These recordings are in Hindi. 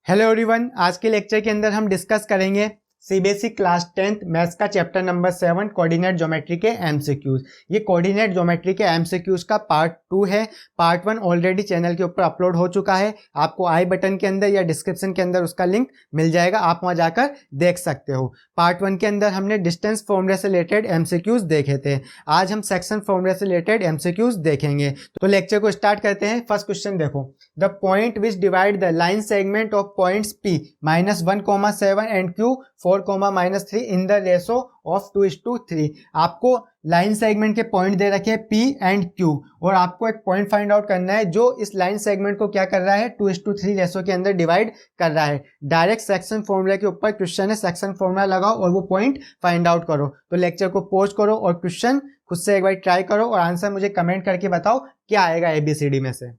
हेलो एवरीवन, आज के लेक्चर के अंदर हम डिस्कस करेंगे सीबीएसई क्लास 10th मैथ्स का चैप्टर नंबर 7 कोऑर्डिनेट ज्योमेट्री के एमसीक्यूज। ये कोऑर्डिनेट ज्योमेट्री के एमसीक्यूज का पार्ट 2 है। पार्ट 1 ऑलरेडी चैनल के ऊपर अपलोड हो चुका है। आपको आई बटन के अंदर या डिस्क्रिप्शन के अंदर उसका लिंक मिल जाएगा, आप वहां जाकर देख सकते हो। पार्ट 1 के अंदर हमने डिस्टेंस फॉर्मूला से रिलेटेड एमसीक्यूज देखे थे। आज हम सेक्शन फॉर्मूला से रिलेटेड एमसीक्यूज देखेंगे। तो लेक्चर को स्टार्ट करते हैं। फर्स्ट क्वेश्चन देखो, the point which divide the line segment of points P -1,7 and Q 4,-3 in the ratio of 2:3। आपको लाइन सेगमेंट के पॉइंट दे रखे हैं P एंड Q और आपको एक पॉइंट फाइंड आउट करना है जो इस लाइन सेगमेंट को क्या कर रहा है, 2:3 रेशो के अंदर डिवाइड कर रहा है। डायरेक्ट सेक्शन फॉर्मूला के ऊपर क्वेश्चन है, सेक्शन फॉर्मूला लगाओ और वो पॉइंट फाइंड आउट करो। तो लेक्चर को पॉज करो और क्वेश्चन खुद से एक बार ट्राई करो और आंसर मुझे कमेंट करके बताओ क्या आएगा ABCD में से।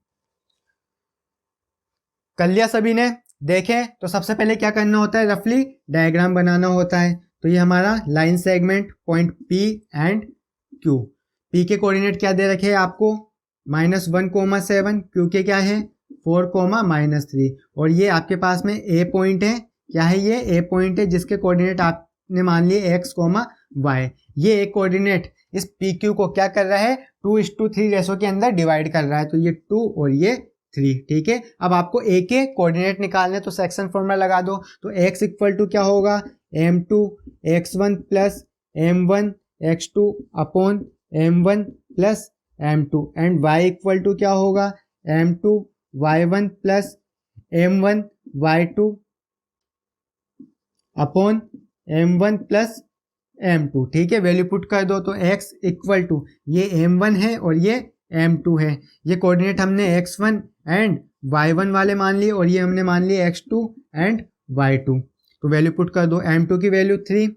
कर लिया सभी ने? देखें तो सबसे पहले क्या करना होता है, रफली डायग्राम बनाना होता है। तो ये हमारा line segment point P and Q। P के कोऑर्डिनेट क्या दे रखे हैं आपको, -1,7, Q के क्या है 4,-3 और ये आपके पास में A पॉइंट है। क्या है ये A पॉइंट है जिसके कोऑर्डिनेट आपने मान लिए X, Y। ये एक कोऑर्डिनेट इस PQ को क्या कर रहा है, 2:3 रेशो के अंदर डिवाइड कर रहा है। तो ये 2 और ये 3, ठीक है। अब आपको A के कोऑर्डिनेट निकालने, तो सेक्शन फॉर्मूला लगा दो। तो X इक्वल टू क्या होगा, M2 X1 plus M1 X2 upon M1 plus M2 and Y equal to क्या होगा, M2 Y1 plus M1 Y2 upon M1 plus M2, ठीक है। वैल्यू पुट कर दो। तो X इक्वल टू ये M1 है और ये M2 है। ये कोऑर्डिनेट हमने X1 एंड Y1 वाले मान लिए और ये हमने मान लिए X2 एंड Y2। तो वैल्यू पुट कर दो। M2 की वैल्यू 3,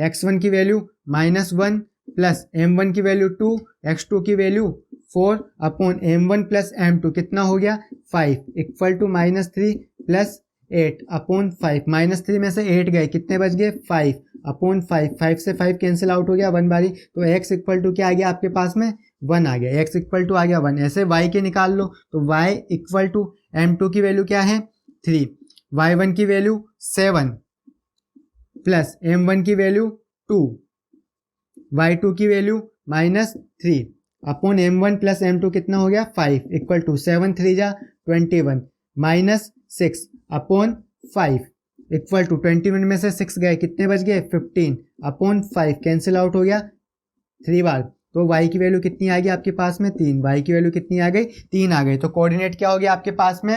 X1 की वैल्यू -1 प्लस M1 की वैल्यू 2, X2 की value 4 upon M1 plus M2 कितना हो गया 5 इक्वल टू -3 प्लस 8 अपॉन 5। -3 में से 8 गए, कितने बच गए 5 अपॉन 5। 5 से 5 कैंसिल आउट हो गया 1 बारी। तो X इक्वल टू क्या आ गया आपके पास में 1 आ गया। X इक्वल टू आ गया 1। ऐसे Y के निकाल लो। तो Y इक्वल टू M2 की वैल्यू क्या है 3, Y1 की वैल्यू 7 प्लस M1 की वैल्यू 2, Y2 की value -3 upon M1 plus M2 कितना हो गया 5 इक्वल टू 7 3 जा 21 -6 अपॉन 5 इक्वल टू 21 में से 6 गए, कितने बच गए 15 अपॉन 5 कैंसिल आउट हो गया 3 बार। तो y की वैल्यू कितनी आ गई आपके पास में 3। y की वैल्यू कितनी आ गई 3 आ गई। तो कोऑर्डिनेट क्या हो गया आपके पास में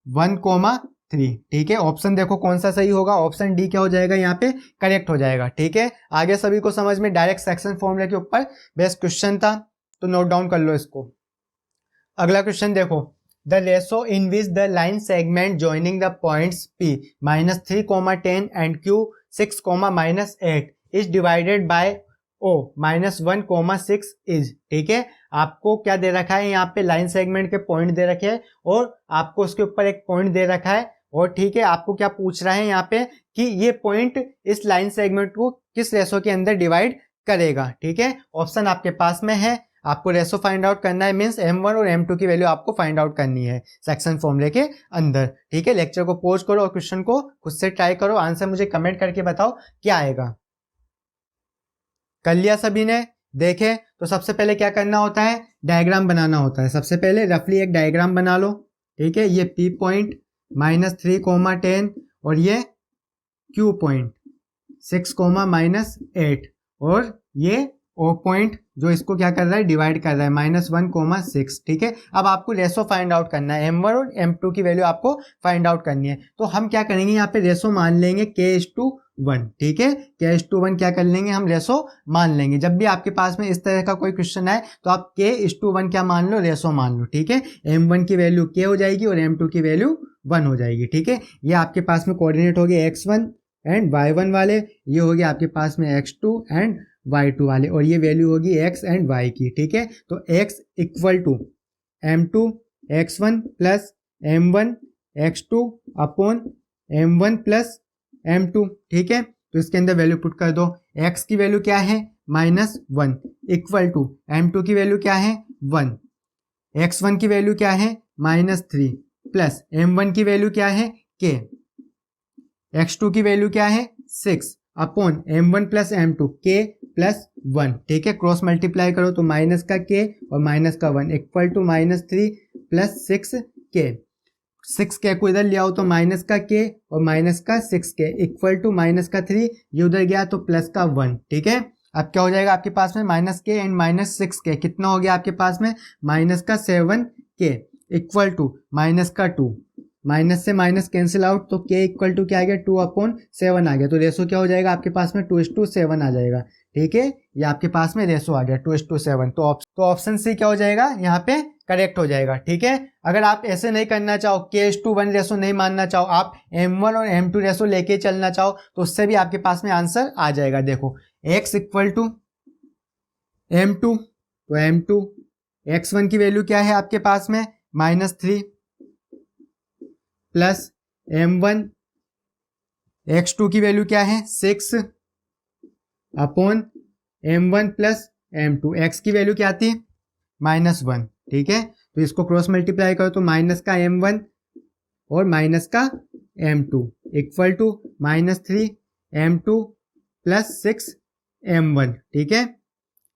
1,3, ठीक है। ऑप्शन देखो कौन सा सही होगा, ऑप्शन डी क्या हो जाएगा यहाँ पे करेक्ट हो जाएगा, ठीक है। आगे सभी को समझ में, डायरेक्ट सेक्शन फॉर्मूला के ऊपर बेस्ट क्वेश्चन था, तो नोट डाउन कर लो इसको। अगला क्वेश्चन देखो, the ratio in which the line segment joining the points P -3,10 and Q 6,-8 is divided by O -1,6 is, ठीक है। आपको क्या दे रखा है यहाँ पे, लाइन सेगमेंट के पॉइंट दे रखे हैं और आपको उसके ऊपर एक पॉइंट दे रखा है और ठीक है, आपको क्या पूछ रहा है यहाँ पे कि ये पॉइंट इस लाइन सेगमेंट को किस रेशो के अंदर डिवाइड करेगा, ठीक है। ऑप्शन आपके पास में है, आपको रेशो फाइंड आउट करना है, मींस M1 और M2 की वैल्यू आपको फाइंड आउट करनी है सेक्शन फॉर्मूले के अंदर, ठीक है। लेक्चर को पॉज करो और क्वेश्चन को खुद से ट्राई करो, आंसर मुझे कमेंट करके बताओ क्या आएगा। कर लिया सभी ने? देखें तो सबसे पहले क्या करना होता है, डायग्राम बनाना होता है। सबसे पहले रफली एक डायग्राम बना लो, ठीक है। ये P पॉइंट -3,10 और ये Q पॉइंट 6,-8 और ये O पॉइंट जो इसको क्या कर रहा है डिवाइड कर रहा है -1,6, ठीक है। अब आपको रेशो फाइंड आउट करना है, M1 और M2 की वैल्यू आपको फाइंड आउट करनी है। तो हम क्या करेंगे यहाँ पे रेशो मान लेंगे K:1, ठीक है। K:1 क्या कर लेंगे हम, रेशो मान लेंगे। जब भी आपके पास में इस तरह का कोई क्वेश्चन आए तो आप K:1 क्या मान लो, रेशो मान लो, ठीक है। M1 की वैल्यू K हो जाएगी और M2 की वैल्यू 1 हो जाएगी, ठीक है। ये आपके पास में कोऑर्डिनेट हो गए X1 एंड Y1 वाले, ये हो गया आपके पास में X2 एंड Y2 वाले और ये वैल्यू होगी X एंड Y की, ठीक है। तो X equal to M2 X1 plus M1 X2 upon M1 plus M2, ठीक है। तो इसके अंदर वैल्यू पुट कर दो। X की वैल्यू क्या है -1 इक्वल टू M2 की वैल्यू क्या है 1, X1 की वैल्यू क्या है -3 प्लस M1 की वैल्यू क्या है के, x2 की वैल्यू क्या है 6 upon m1 plus m2 k plus 1, ठीक है। क्रॉस मल्टीप्लाई करो तो माइनस का k और माइनस का 1 equal to -3 plus 6k। 6k को इधर ले आओ तो माइनस का k और माइनस का 6k इक्वल टू माइनस का 3, ये उधर गया तो प्लस का 1, ठीक है। अब क्या हो जाएगा आपके पास में -k एंड -6k, कितना हो गया आपके पास में माइनस का 7k इक्वल टू माइनस का 2, माइनस से माइनस कैंसिल आउट तो k इक्वल टू क्या आ गया 2/7 आ गया। तो रेशो क्या हो जाएगा आपके पास में 2:7 आ जाएगा, ठीक है। ये आपके पास में रेशो आ गया 2:7। तो ऑप्शन सी क्या हो जाएगा यहाँ पे करेक्ट हो जाएगा, ठीक है। अगर आप ऐसे नहीं करना चाहो, k:1 रेशो नहीं मानना चाहो, आप m1 और m2 रेशो लेके चलना चाहो तो उससे भी आपके पास में आंसर आ जाएगा। देखो x इक्वल टू m2, तो m2 x1 की वैल्यू क्या है आपके पास में -3 प्लस m1 x2 की वैल्यू क्या है 6 upon m1 plus m2, x की वैल्यू क्या आती है -1, ठीक है। तो इसको क्रॉस मल्टीप्लाई करो तो माइनस का m1 और माइनस का m2 equal to -3 m2 plus 6 m1, ठीक है।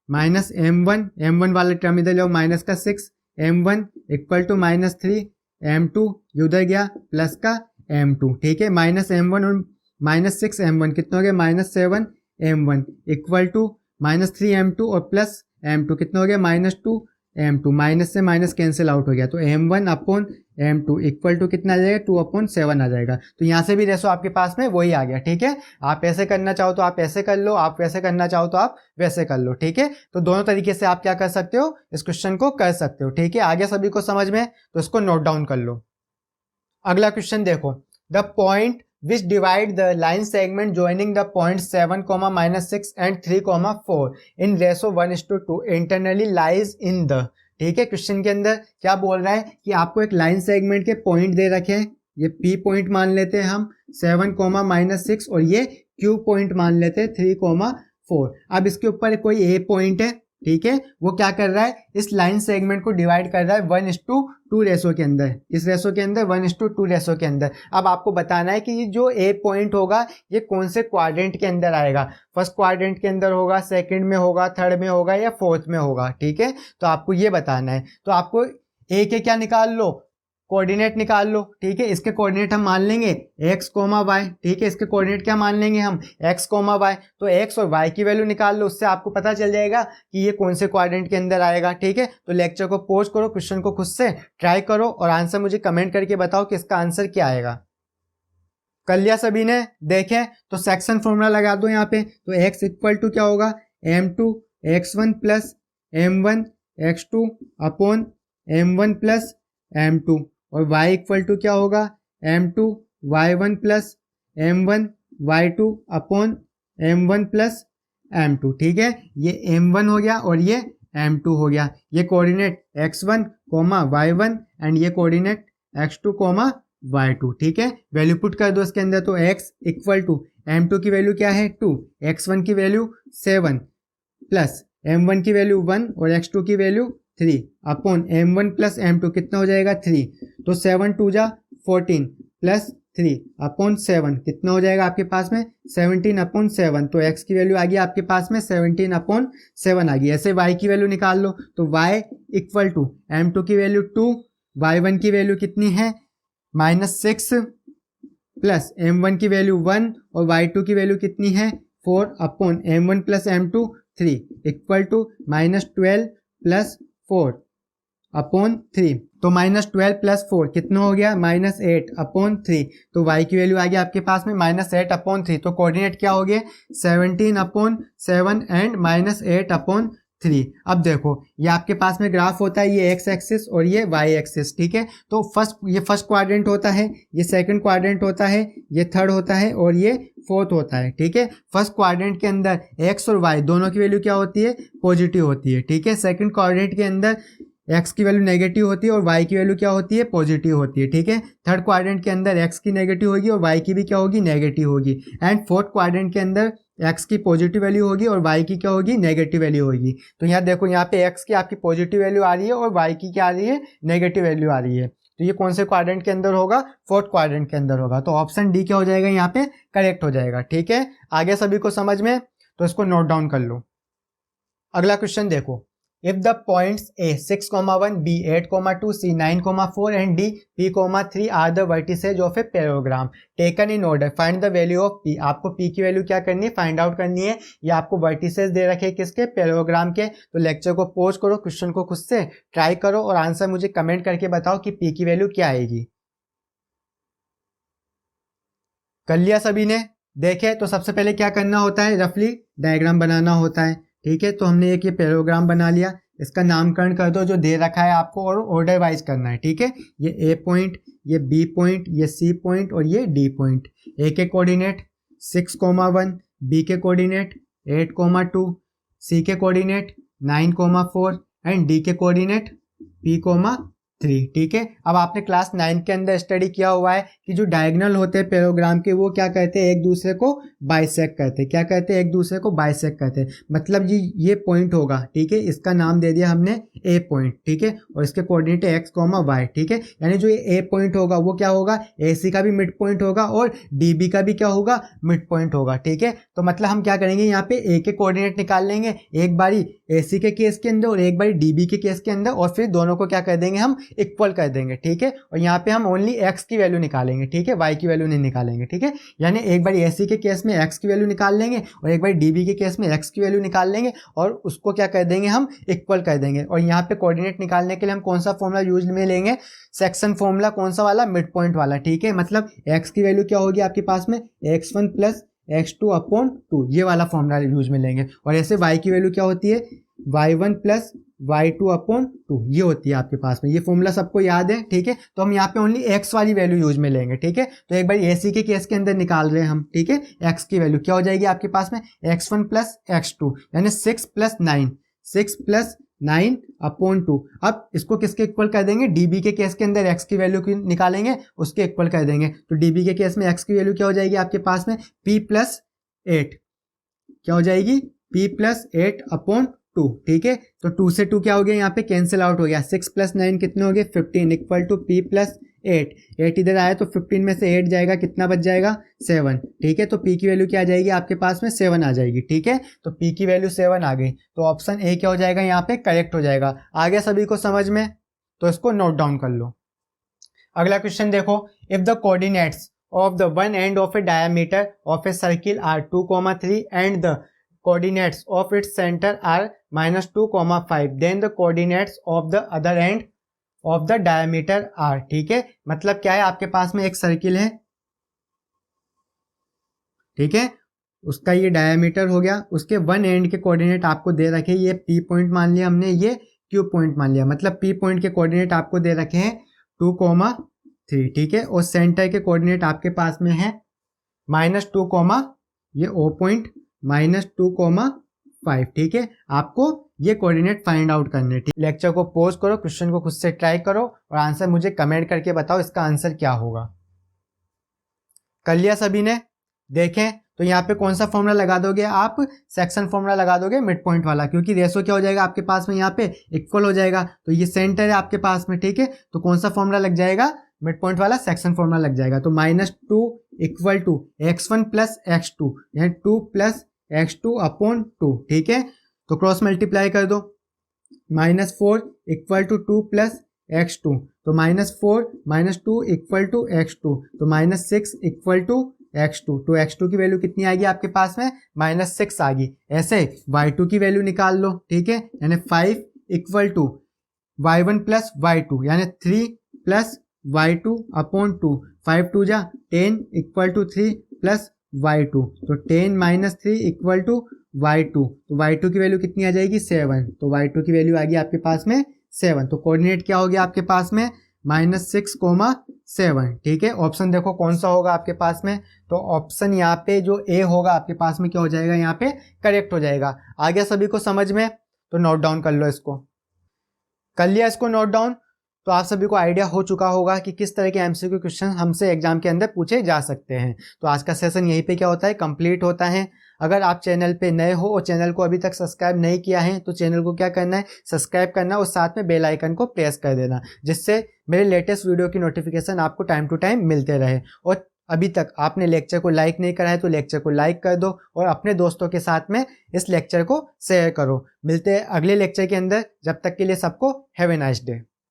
माइनस m1 वाला टर्म इधर लो, माइनस का 6 m1 इक्वल टू -3 m2, ये उधर गया प्लस का m2, ठीक है। -m1 और -6 m1 कितना हो गया -7 m1 इक्वल टू -3 m2 और प्लस m2 कितना हो गया -2 m2, माइनस से माइनस कैंसिल आउट हो गया तो m1 upon m2 equal to कितना आ जाएगा 2/7 आ जाएगा। तो यहाँ से भी रेशो आपके पास में वही आ गया, ठीक है। आप ऐसे करना चाहो तो आप ऐसे कर लो, आप वैसे करना चाहो तो आप वैसे कर लो, ठीक है। तो दोनों तरीके से आप क्या कर सकते हो, इस क्वेश्चन को कर सकते हो, ठीक है। आगे सभी को समझ में, तो इसको नोट डाउन कर लो। अगला क्वेश्चन देखो, the point which divide the line segment joining the points 7, -6 and 3, 4 in ratio 1:2 internally lies in the, ठीक है। क्वेश्चन के अंदर क्या बोल रहा है कि आपको एक लाइन सेगमेंट के पॉइंट दे रखे हैं, ये P पॉइंट मान लेते हैं हम 7, -6 और ये Q पॉइंट मान लेते हैं 3, 4। अब इसके ऊपर कोई A पॉइंट है, ठीक है। वो क्या कर रहा है, इस लाइन सेगमेंट को डिवाइड कर रहा है 1:2 रेशो के अंदर, इस रेशो के अंदर 1:2 रेशो के अंदर। अब आपको बताना है कि ये जो ए पॉइंट होगा ये कौन से क्वाड्रेंट के अंदर आएगा, फर्स्ट क्वाड्रेंट के अंदर होगा, सेकंड में होगा, थर्ड में होगा या फोर्थ में होगा, ठीक है। तो आपको ये बताना है। तो आपको ए के क्या निकाल लो, कोऑर्डिनेट निकाल लो, ठीक है। इसके कोऑर्डिनेट हम मान लेंगे x, y, ठीक है। इसके कोऑर्डिनेट क्या मान लेंगे हम x, y। तो x और y की वैल्यू निकाल लो, उससे आपको पता चल जाएगा कि ये कौन से क्वाड्रेंट के अंदर आएगा, ठीक है। तो लेक्चर को पॉज करो, क्वेश्चन को खुद से ट्राई करो और आंसर मुझे कमेंट करके बताओ कि इसका आंसर क्या आएगा। कर लिया सभी ने, देखें तो सेक्शन फॉर्मूला लगा दो यहाँ पे। तो x इक्वल टू क्या होगा m2 x1 plus m1 x2 upon m1 plus m2, और y इक्वल टू क्या होगा m2 y1 plus m1 y2 upon m1 plus m2, ठीक है। ये m1 हो गया और ये m2 हो गया। ये कोऑर्डिनेट x1, y1 एंड ये कोऑर्डिनेट x2, y2, ठीक है। वैल्यू पुट कर दो इसके अंदर। तो x इक्वल टू m2 की वैल्यू क्या है 2, x1 की वैल्यू 7 प्लस m1 की वैल्यू 1 और x2 की value 3 upon m1 plus m2 कितना हो जाएगा 3। तो 7 2 जा 14 प्लस 3 अपॉन 7 कितना हो जाएगा आपके पास में 17 अपॉन 7। तो x की वैल्यू आ गई आपके पास में 17 अपॉन 7 आ गई। ऐसे y की वैल्यू निकाल लो। तो y इक्वल टू m2 की वैल्यू 2, y1 की वैल्यू कितनी है -6 प्लस m1 की वैल्यू 1 और y2 की वैल्यू कितनी है 4 upon m1 plus m2 3 equal to -12 plus 4 upon 3। तो -12 प्लस 4 कितना हो गया -8 अपॉन 3। तो y की वैल्यू आ गई आपके पास में -8 अपॉन 3। तो कोऑर्डिनेट क्या हो गए 17 अपॉन 7 एंड -8 अपॉन 3। अब देखो ये आपके पास में ग्राफ होता है, ये x एक्सिस और ये y एक्सिस, ठीक है। तो ये फर्स्ट क्वाड्रेंट होता है, ये सेकंड क्वाड्रेंट होता है, ये थर्ड होता है और ये फोर्थ होता है, ठीक है। फर्स्ट क्वाड्रेंट के अंदर x और y दोनों की वैल्यू क्या होती है पॉजिटिव होती है, ठीक है। सेकंड क्वाड्रेंट के अंदर x की वैल्यू नेगेटिव होती है और y की वैल्यू क्या होती है पॉजिटिव होती है, ठीक है। थर्ड क्वाड्रेंट के अंदर x की नेगेटिव होगी और y की भी क्या होगी नेगेटिव होगी। एंड फोर्थ क्वाड्रेंट के अंदर x की पॉजिटिव वैल्यू होगी और y की क्या होगी नेगेटिव वैल्यू होगी। तो यहाँ देखो यहाँ पे x की आपकी पॉजिटिव वैल्यू आ रही है और y की क्या आ रही है नेगेटिव वैल्यू आ रही है। तो ये कौन से क्वाड्रेंट के अंदर होगा, फोर्थ क्वाड्रेंट के अंदर होगा। तो ऑप्शन डी क्या हो जाएगा यहाँ पे, करेक्ट हो जाएगा। ठीक है, आगे सभी को समझ में, तो इसको नोट डाउन कर लो। अगला क्वेश्चन देखो, if the points A 6,1, B 8,2, C 9,4 and D P,3 are the vertices of a parallelogram taken in order, find the value of P। आपको P की वैल्यू क्या करनी है, फाइंड आउट करनी है। या आपको वर्टिसेज दे रखे किसके, पैराग्राम के। तो लेक्चर को पॉज करो, क्वेश्चन को खुद से ट्राई करो और आंसर मुझे कमेंट करके बताओ कि P की वैल्यू क्या आएगी। कर लिया सभी ने, देखे। तो सबसे पहले क्या करना होता है, रफली डायग्राम बनाना होता है। ठीक है, तो हमने एक ये पैराग्राम बना लिया, इसका नामकरण कर दो जो दे रखा है आपको, और ऑर्डर वाइज करना है। ठीक है, ये ए पॉइंट, ये बी पॉइंट, ये सी पॉइंट और ये डी पॉइंट। ए के कोऑर्डिनेट 6,1, बी के कोऑर्डिनेट 8,2, सी के कोऑर्डिनेट 9,4 एंड डी के कोऑर्डिनेट P,3। ठीक है, अब आपने क्लास 9 के अंदर स्टडी किया हुआ है कि जो डायगोनल होते हैं पैराग्राम के, वो क्या कहते हैं, एक दूसरे को बाइसेक्ट करते हैं। क्या कहते हैं, एक दूसरे को बाइसेक्ट करते हैं। मतलब जी ये पॉइंट होगा, ठीक है, इसका नाम दे दिया हमने ए पॉइंट। ठीक है, और इसके कोऑर्डिनेट है x, y। ठीक है, यानी जो ये ए पॉइंट होगा वो क्या होगा, AC का भी मिड पॉइंट होगा और DB का भी क्या होगा, मिड पॉइंट होगा। ठीक है, तो मतलब हम क्या करेंगे, यहाँ पे A के कोऑर्डिनेट निकाल लेंगे एक बारी AC के केस के अंदर और एक बारी DB के केस के अंदर, और फिर दोनों को क्या कर देंगे, हम इक्वल कर देंगे। ठीक है, और यहाँ पे हम ओनली x की वैल्यू निकालेंगे। ठीक है, y की वैल्यू नहीं निकालेंगे। ठीक है, यानी एक बार AC के केस में x की वैल्यू निकाल लेंगे और एक बार DB के केस में x की वैल्यू निकाल लेंगे और उसको क्या कर देंगे, हम इक्वल कर देंगे। और यहाँ पे कोऑर्डिनेट निकालने के लिए हम कौन सा फॉर्मूला यूज में लेंगे, सेक्शन फॉर्मूला। कौन सा वाला, मिड पॉइंट वाला। ठीक है, मतलब x की वैल्यू क्या होगी आपके पास में, x1 प्लस x2/2, ये वाला फॉर्मूला यूज में लेंगे। और ऐसे y की वैल्यू क्या होती है, y1 प्लस y2/2, ये होती है आपके पास में। ये फॉर्मूला सबको याद है। ठीक है, तो हम यहाँ पे ओनली x वाली वैल्यू यूज में लेंगे। ठीक है, तो एक बार AC के केस के अंदर निकाल रहे हैं हम। ठीक है, x की वैल्यू क्या हो जाएगी आपके पास में, x1 प्लस x2 यानी 6 प्लस 9, 6 प्लस 9/2। अब इसको किसके इक्वल कर देंगे, DB के केस के अंदर x की वैल्यू निकालेंगे, उसके इक्वल कर देंगे। तो DB के केस में x की वैल्यू क्या हो जाएगी आपके पास में, P+8। क्या हो जाएगी, P+8/2। ठीक है, तो 2 से 2 क्या हो गया, यहाँ पे कैंसिल आउट हो गया। 6 प्लस 9 कितने हो गए, 15 इक्वल टू P+8। 8 इधर आया तो 15 में से 8 जाएगा, कितना बच जाएगा, 7। ठीक है, तो P की वैल्यू क्या आ जाएगी आपके पास में, 7 आ जाएगी। ठीक है, तो P की वैल्यू 7 आ गई, तो ऑप्शन ए क्या हो जाएगा यहाँ पे, करेक्ट हो जाएगा। आगे सभी को समझ में, तो इसको नोट डाउन कर लो। अगला क्वेश्चन देखो, if the coordinates of the one end of a diameter of a circle are 2,3 and the coordinates of its center are -2,5, then the coordinates of the other end of the diameter are। ठीक है, मतलब क्या है, आपके पास में एक सर्किल है। ठीक है, उसका ये डायमीटर हो गया, उसके वन एंड के कोऑर्डिनेट आपको दे रखे, ये P पॉइंट मान लिया हमने, ये Q पॉइंट मान लिया। मतलब P पॉइंट के कोऑर्डिनेट आपको दे रखे हैं 2,3। ठीक है, और सेंटर के कोऑर्डिनेट आपके पास में है -2, ये O पॉइंट -2,5। ठीक है, आपको ये कोऑर्डिनेट फाइंड आउट करने। ठीक, लेक्चर को पॉज करो, क्वेश्चन को खुद से ट्राई करो और आंसर मुझे कमेंट करके बताओ इसका आंसर क्या होगा। कर लिया सभी ने, देखें। तो यहाँ पे कौन सा फॉर्मूला लगा दोगे आप, सेक्शन फॉर्मूला लगा दोगे, मिड पॉइंट वाला, क्योंकि रेशो क्या हो जाएगा आपके पास में, यहाँ पे इक्वल हो जाएगा। तो ये सेंटर है आपके पास में। ठीक है, तो कौन सा फॉर्मूला लग जाएगा, मिड पॉइंट वाला सेक्शन फॉर्मूला लग जाएगा। तो -2 equal to x1 plus x2 यानी 2 प्लस x2/2। ठीक है, तो क्रॉस मल्टीप्लाई कर दो, -4 इक्वल टू 2 प्लस x2, तो -4 -2 इक्वल टू x2, तो -6 इक्वल टू x2। तो x2 की वैल्यू कितनी आएगी आपके पास में, -6 आ गई। ऐसे y2 की वैल्यू निकाल लो। ठीक है, यानी 5 equal to y1 plus y2 यानी 3 प्लस y2/2। 5 2 जा 10 इक्वल टू 3 प्लस y2, तो 10 - 3 इक्वल टू y2। तो y2 की वैल्यू कितनी आ जाएगी, 7। तो y2 की वैल्यू आ गई आपके पास में 7। तो कोऑर्डिनेट क्या हो गया आपके पास में, -6,7। ठीक है, ऑप्शन देखो कौन सा होगा आपके पास में, तो ऑप्शन यहाँ पे जो ए होगा आपके पास में क्या हो जाएगा, यहाँ पे करेक्ट हो जाएगा। आ गया सभी को समझ में, तो नोट डाउन कर लो इसको। कर लिया इसको नोट डाउन। तो आप सभी को आइडिया हो चुका होगा कि किस तरह के एमसीक्यू क्वेश्चन हमसे एग्जाम के अंदर पूछे जा सकते हैं। तो आज का सेशन यहीं पे क्या होता है, कंप्लीट होता है। अगर आप चैनल पे नए हो और चैनल को अभी तक सब्सक्राइब नहीं किया है तो चैनल को क्या करना है, सब्सक्राइब करना और साथ में बेल आइकन को प्रेस कर देना, जिससे मेरे लेटेस्ट वीडियो की नोटिफिकेशन आपको टाइम टू टाइम मिलते रहे। और अभी तक आपने लेक्चर को लाइक नहीं करा है तो लेक्चर को लाइक कर दो और अपने दोस्तों के साथ में इस लेक्चर को शेयर करो। मिलते हैं अगले लेक्चर के अंदर, जब तक के लिए सबको हैव ए नाइस डे।